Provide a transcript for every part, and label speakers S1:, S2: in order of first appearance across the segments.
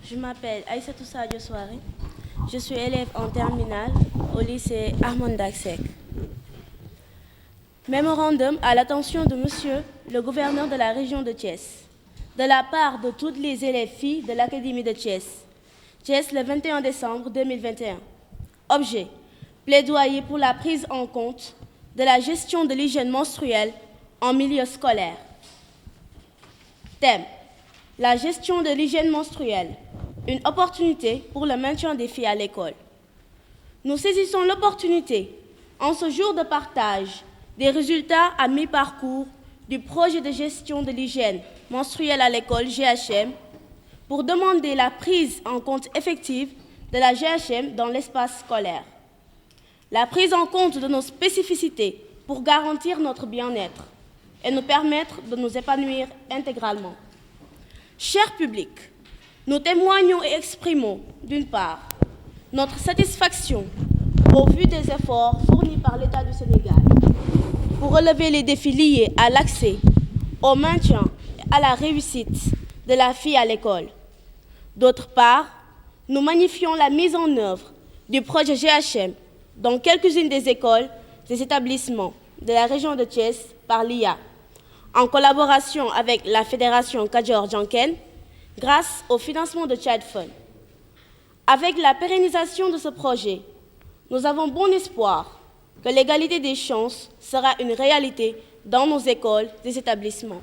S1: Je m'appelle Aïssatou Sadio Soare. Je suis élève en terminale au lycée Armand Daxek. Mémorandum à l'attention de Monsieur le gouverneur de la région de Thiès, de la part de toutes les élèves filles de l'Académie de Thiès. Thiès, le 21 décembre 2021. Objet: plaidoyer pour la prise en compte de la gestion de l'hygiène menstruelle en milieu scolaire. Thème: la gestion de l'hygiène menstruelle, une opportunité pour le maintien des filles à l'école. Nous saisissons l'opportunité, en ce jour de partage, des résultats à mi-parcours du projet de gestion de l'hygiène menstruelle à l'école GHM, pour demander la prise en compte effective de la GHM dans l'espace scolaire. La prise en compte de nos spécificités pour garantir notre bien-être et nous permettre de nous épanouir intégralement. Cher public, nous témoignons et exprimons, d'une part, notre satisfaction au vu des efforts fournis par l'État du Sénégal pour relever les défis liés à l'accès, au maintien et à la réussite de la fille à l'école. D'autre part, nous magnifions la mise en œuvre du projet GHM dans quelques-unes des écoles des établissements de la région de Thiès par l'IA, en collaboration avec la Fédération Kadior Janken, grâce au financement de Child Fund. Avec la pérennisation de ce projet, nous avons bon espoir que l'égalité des chances sera une réalité dans nos écoles et établissements.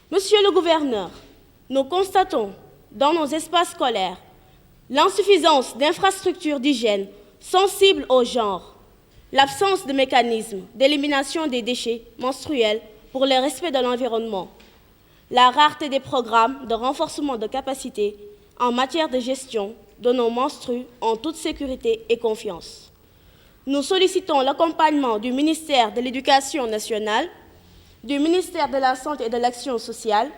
S1: Monsieur le gouverneur, nous constatons dans nos espaces scolaires l'insuffisance d'infrastructures d'hygiène sensibles au genre, l'absence de mécanismes d'élimination des déchets menstruels pour le respect de l'environnement, la rareté des programmes de renforcement de capacité en matière de gestion de nos menstrues en toute sécurité et confiance. Nous sollicitons l'accompagnement du ministère de l'Éducation nationale, du ministère de la Santé et de l'Action sociale,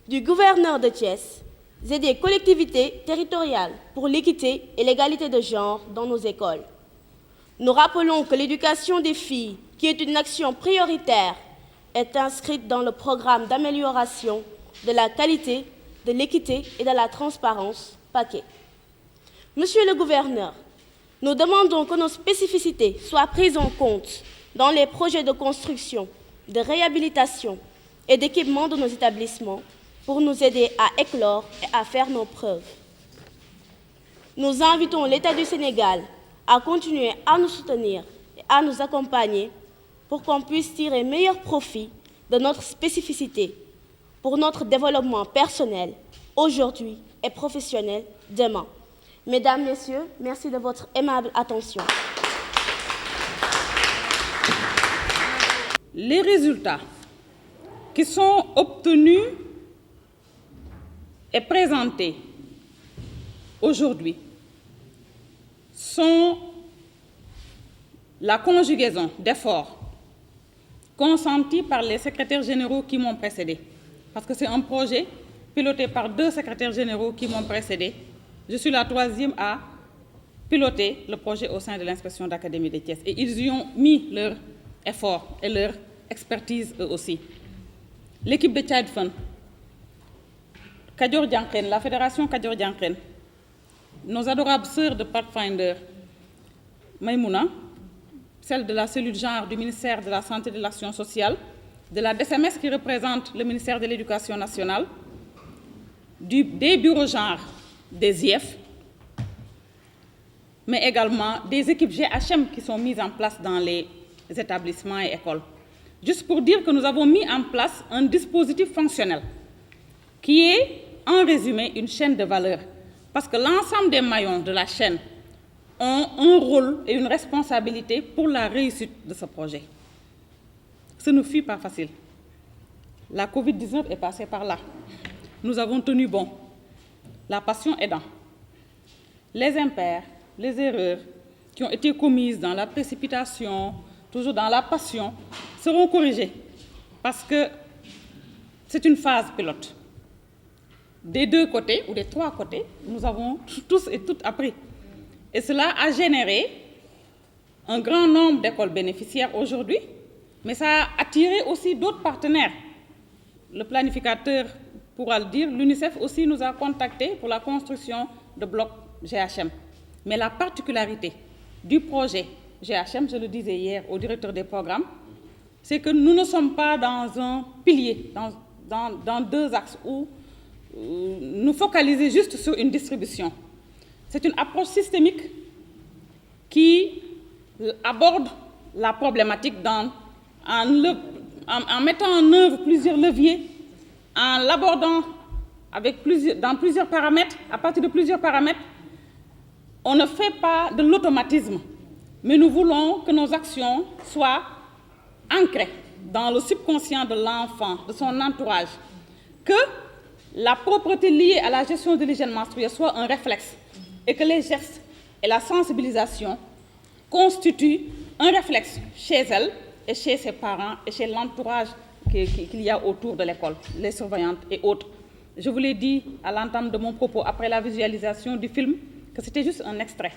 S1: du gouverneur de Thiès et des collectivités territoriales pour l'équité et l'égalité de genre dans nos écoles. Nous rappelons que l'éducation des filles, qui est une action prioritaire, est inscrite dans le programme d'amélioration de la qualité, de l'équité et de la transparence, PAQUET. Monsieur le gouverneur, nous demandons que nos spécificités soient prises en compte dans les projets de construction, de réhabilitation et d'équipement de nos établissements pour nous aider à éclore et à faire nos preuves. Nous invitons l'État du Sénégal à continuer à nous soutenir et à nous accompagner pour qu'on puisse tirer meilleur profit de notre spécificité pour notre développement personnel aujourd'hui et professionnel demain. Mesdames, Messieurs, merci de votre aimable attention.
S2: Les résultats qui sont obtenus et présentés aujourd'hui sont la conjugaison d'efforts consentis par les secrétaires généraux qui m'ont précédé. Parce que c'est un projet piloté par 2 secrétaires généraux qui m'ont précédé. Je suis la 3e à piloter le projet au sein de l'inspection d'Académie de Thiès. Et ils y ont mis leur effort et leur expertise eux aussi. L'équipe de Child Fund, Kadior Janken, la fédération Kadior Janken, nos adorables sœurs de Pathfinder, Maïmouna, celle de la cellule genre du ministère de la Santé et de l'Action sociale, de la DSMS qui représente le ministère de l'Éducation nationale, des bureaux genre des IF, mais également des équipes GHM qui sont mises en place dans les établissements et écoles. Juste pour dire que nous avons mis en place un dispositif fonctionnel qui est, en résumé, une chaîne de valeur. Parce que l'ensemble des maillons de la chaîne ont un rôle et une responsabilité pour la réussite de ce projet. Ce ne fut pas facile. La Covid-19 est passée par là. Nous avons tenu bon. La passion aidant. Les impairs, les erreurs qui ont été commises dans la précipitation, toujours dans la passion, seront corrigées parce que c'est une phase pilote. Des 2 côtés ou des 3 côtés, nous avons tous et toutes appris. Et cela a généré un grand nombre d'écoles bénéficiaires aujourd'hui, mais ça a attiré aussi d'autres partenaires. Le planificateur pourra le dire, l'UNICEF aussi nous a contactés pour la construction de blocs GHM. Mais la particularité du projet GHM, je le disais hier au directeur des programmes, c'est que nous ne sommes pas dans un pilier, dans deux axes où nous focaliser juste sur une distribution. C'est une approche systémique qui aborde la problématique en mettant en œuvre plusieurs leviers, en l'abordant dans plusieurs paramètres, à partir de plusieurs paramètres. On ne fait pas de l'automatisme, mais nous voulons que nos actions soient ancrées dans le subconscient de l'enfant, de son entourage, que la propreté liée à la gestion de l'hygiène menstruelle soit un réflexe et que les gestes et la sensibilisation constituent un réflexe chez elle et chez ses parents et chez l'entourage qu'il y a autour de l'école, les surveillantes et autres. Je vous l'ai dit à l'entame de mon propos après la visualisation du film que c'était juste un extrait,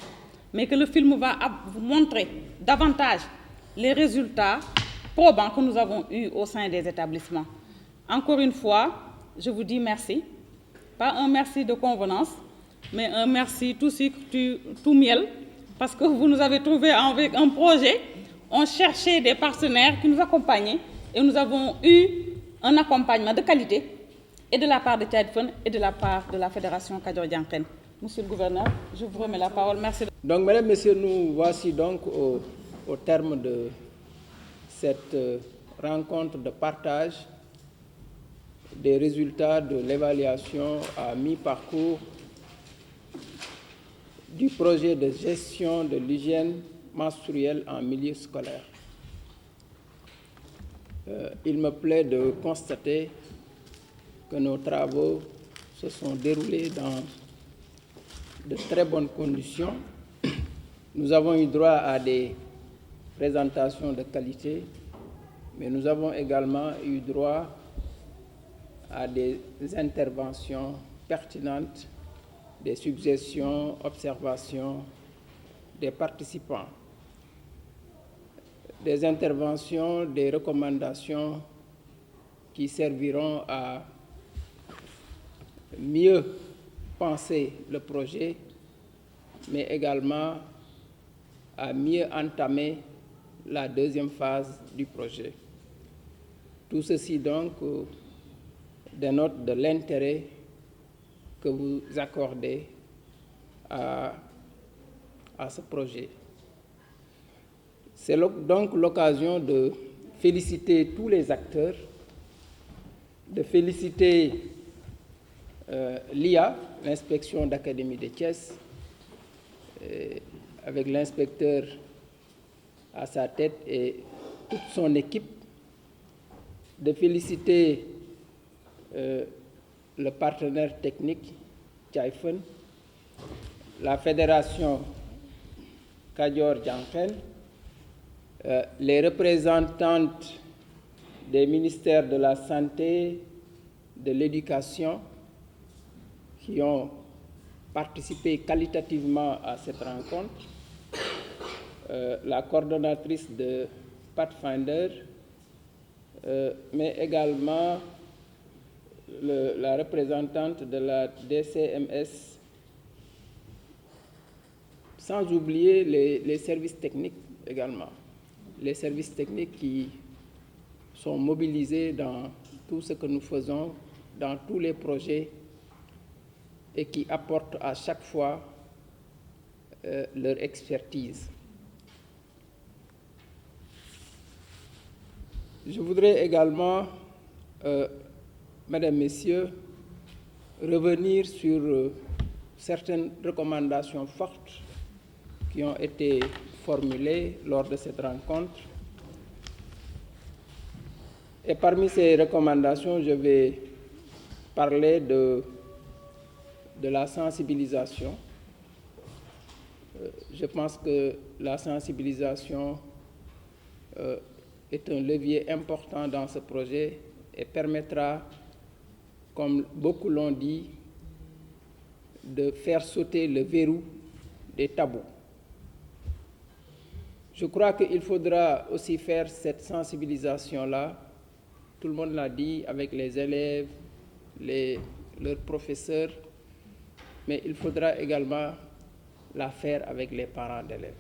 S2: mais que le film va vous montrer davantage les résultats probants que nous avons eus au sein des établissements. Encore une fois, je vous dis merci. Pas un merci de convenance, mais un merci tout sucre, tout miel, parce que vous nous avez trouvé avec un projet. On cherchait des partenaires qui nous accompagnaient et nous avons eu un accompagnement de qualité et de la part de Tchadfun et de la part de la Fédération Kadior-Dianken. Monsieur le gouverneur, je vous remets la parole. Merci.
S3: Donc, mesdames, messieurs, nous voici donc au terme de cette rencontre de partage des résultats de l'évaluation à mi-parcours du projet de gestion de l'hygiène menstruelle en milieu scolaire. Il me plaît de constater que nos travaux se sont déroulés dans de très bonnes conditions. Nous avons eu droit à des présentations de qualité, mais nous avons également eu droit à des interventions pertinentes, des suggestions, observations des participants, des interventions, des recommandations qui serviront à mieux penser le projet, mais également à mieux entamer la deuxième phase du projet. Tout ceci donc dénote de l'intérêt que vous accordez à ce projet. C'est donc l'occasion de féliciter tous les acteurs, de féliciter l'IA, l'inspection d'académie de Thiès, avec l'inspecteur à sa tête et toute son équipe, de féliciter le partenaire technique, Tchadfun, la Fédération Kadior-Dianken, les représentantes des ministères de la Santé, de l'Éducation, qui ont participé qualitativement à cette rencontre, la coordonnatrice de Pathfinder, mais également la représentante de la DCMS, sans oublier les services techniques également. Les services techniques qui sont mobilisés dans tout ce que nous faisons, dans tous les projets, et qui apportent à chaque fois leur expertise. Je voudrais également, Mesdames, Messieurs, revenir sur certaines recommandations fortes qui ont été formulées lors de cette rencontre. Et parmi ces recommandations, je vais parler de la sensibilisation. Je pense que la sensibilisation est un levier important dans ce projet et permettra, comme beaucoup l'ont dit, de faire sauter le verrou des tabous. Je crois qu'il faudra aussi faire cette sensibilisation-là, tout le monde l'a dit, avec les élèves, leurs professeurs, mais il faudra également la faire avec les parents d'élèves.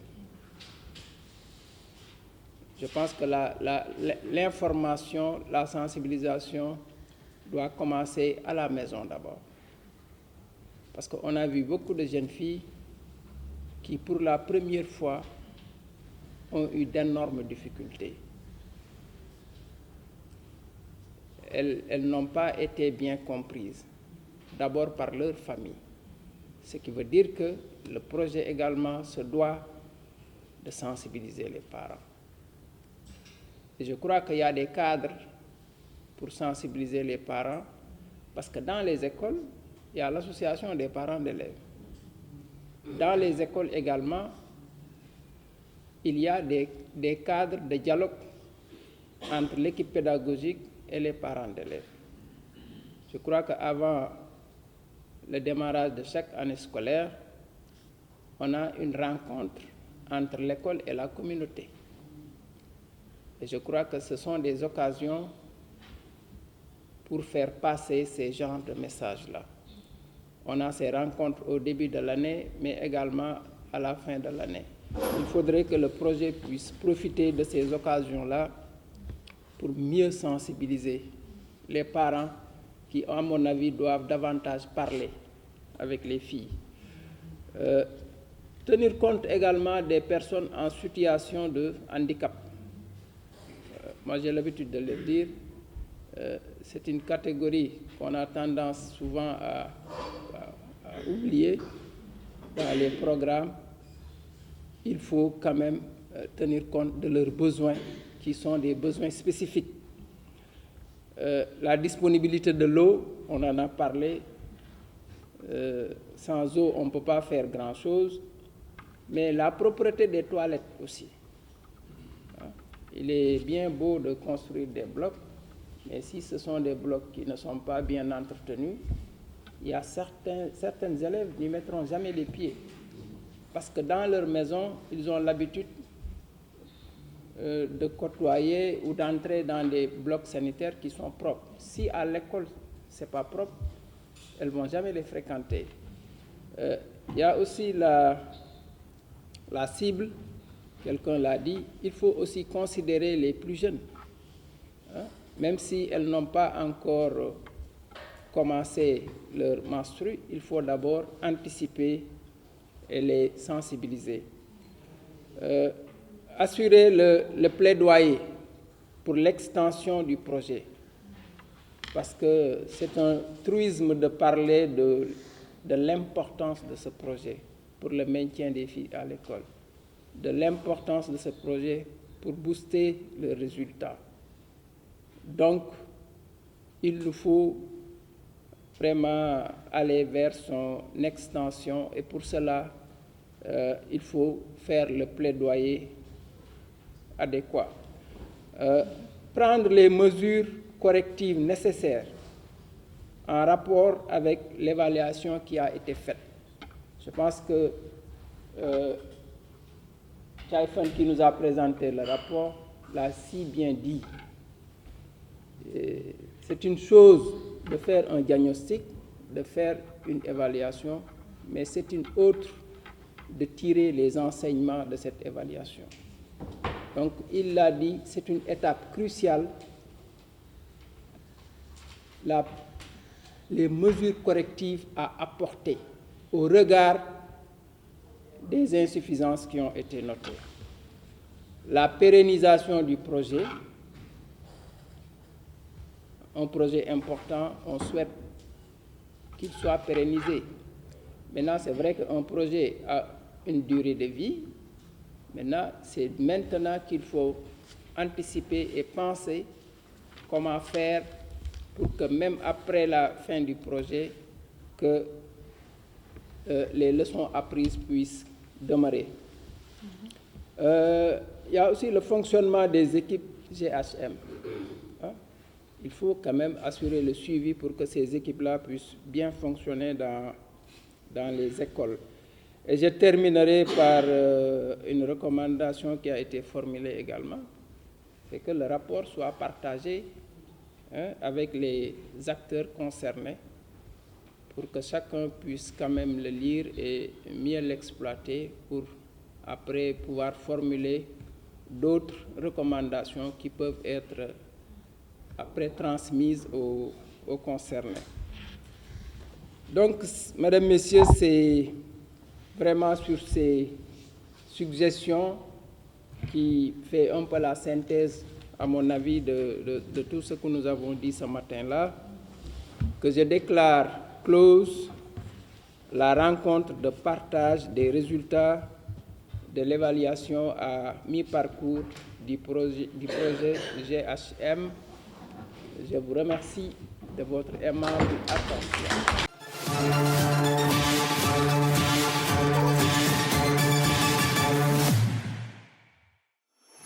S3: Je pense que l'information, la sensibilisation doit commencer à la maison d'abord. Parce qu'on a vu beaucoup de jeunes filles qui, pour la première fois, ont eu d'énormes difficultés. Elles n'ont pas été bien comprises, d'abord par leur famille. Ce qui veut dire que le projet également se doit de sensibiliser les parents. Et je crois qu'il y a des cadres pour sensibiliser les parents, parce que dans les écoles, il y a l'association des parents d'élèves. Dans les écoles également, il y a des cadres de dialogue entre l'équipe pédagogique et les parents d'élèves. Je crois qu'avant le démarrage de chaque année scolaire, on a une rencontre entre l'école et la communauté. Et je crois que ce sont des occasions pour faire passer ces genres de messages-là. On a ces rencontres au début de l'année, mais également à la fin de l'année. Il faudrait que le projet puisse profiter de ces occasions-là pour mieux sensibiliser les parents qui, à mon avis, doivent davantage parler avec les filles. Tenir compte également des personnes en situation de handicap. Moi, j'ai l'habitude de le dire, c'est une catégorie qu'on a tendance souvent à oublier dans les programmes. Il faut quand même tenir compte de leurs besoins, qui sont des besoins spécifiques. La disponibilité de l'eau, on en a parlé. Sans eau, on ne peut pas faire grand-chose. Mais la propreté des toilettes aussi. Il est bien beau de construire des blocs, mais si ce sont des blocs qui ne sont pas bien entretenus, il y a certains élèves n'y mettront jamais les pieds. Parce que dans leur maison, ils ont l'habitude de côtoyer ou d'entrer dans des blocs sanitaires qui sont propres. Si à l'école, ce n'est pas propre, elles ne vont jamais les fréquenter. Il y a aussi la cible, quelqu'un l'a dit, il faut aussi considérer les plus jeunes. Même si elles n'ont pas encore commencé leur menstru, il faut d'abord anticiper et les sensibiliser. Assurer le plaidoyer pour l'extension du projet, parce que c'est un truisme de parler de l'importance de ce projet pour le maintien des filles à l'école, de l'importance de ce projet pour booster le résultat. Donc, il nous faut vraiment aller vers son extension et pour cela, il faut faire le plaidoyer adéquat. Prendre les mesures correctives nécessaires en rapport avec l'évaluation qui a été faite. Je pense que Chaifan, qui nous a présenté le rapport, l'a si bien dit. C'est une chose de faire un diagnostic, de faire une évaluation, mais c'est une autre de tirer les enseignements de cette évaluation. Donc, il l'a dit, c'est une étape cruciale. Les mesures correctives à apporter au regard des insuffisances qui ont été notées. La pérennisation du projet, un projet important, on souhaite qu'il soit pérennisé. Maintenant, c'est vrai qu'un projet a une durée de vie. Maintenant, c'est maintenant qu'il faut anticiper et penser comment faire pour que même après la fin du projet, que les leçons apprises puissent demeurer. Il y a aussi le fonctionnement des équipes GHM. Il faut quand même assurer le suivi pour que ces équipes-là puissent bien fonctionner dans les écoles. Et je terminerai par une recommandation qui a été formulée également, c'est que le rapport soit partagé avec les acteurs concernés pour que chacun puisse quand même le lire et mieux l'exploiter pour après pouvoir formuler d'autres recommandations qui peuvent être après transmises aux concernés. Donc, Mesdames, Messieurs, c'est vraiment sur ces suggestions qui fait un peu la synthèse, à mon avis, de tout ce que nous avons dit ce matin-là, que je déclare close la rencontre de partage des résultats de l'évaluation à mi-parcours du projet GHM. Je vous remercie de votre aimable attention.